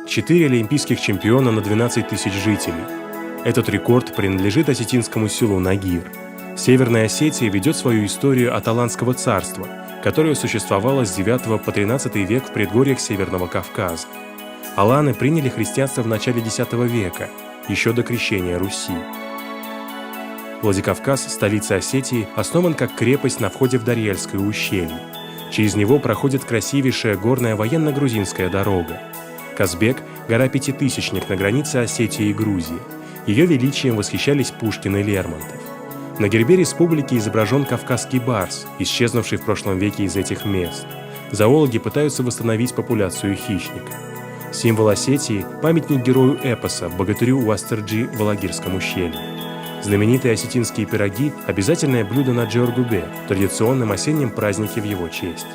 4 олимпийских чемпиона на 12 тысяч жителей. Этот рекорд принадлежит осетинскому селу Нагир. Северная Осетия ведет свою историю от Аланского царства, которое существовало с 9 по 13 век в предгорьях Северного Кавказа. Аланы приняли христианство в начале X века, еще до крещения Руси. Владикавказ, столица Осетии, основан как крепость на входе в Дарьельское ущелье. Через него проходит красивейшая горная военно-грузинская дорога. Казбек – гора-пятитысячник на границе Осетии и Грузии. Ее величием восхищались Пушкин и Лермонтов. На гербе республики изображен кавказский барс, исчезнувший в прошлом веке из этих мест. Зоологи пытаются восстановить популяцию хищника. Символ Осетии – памятник герою эпоса, богатырю Уастырджи в Алагирском ущелье. Знаменитые осетинские пироги – обязательное блюдо на Джоргубе, традиционном осеннем празднике в его честь.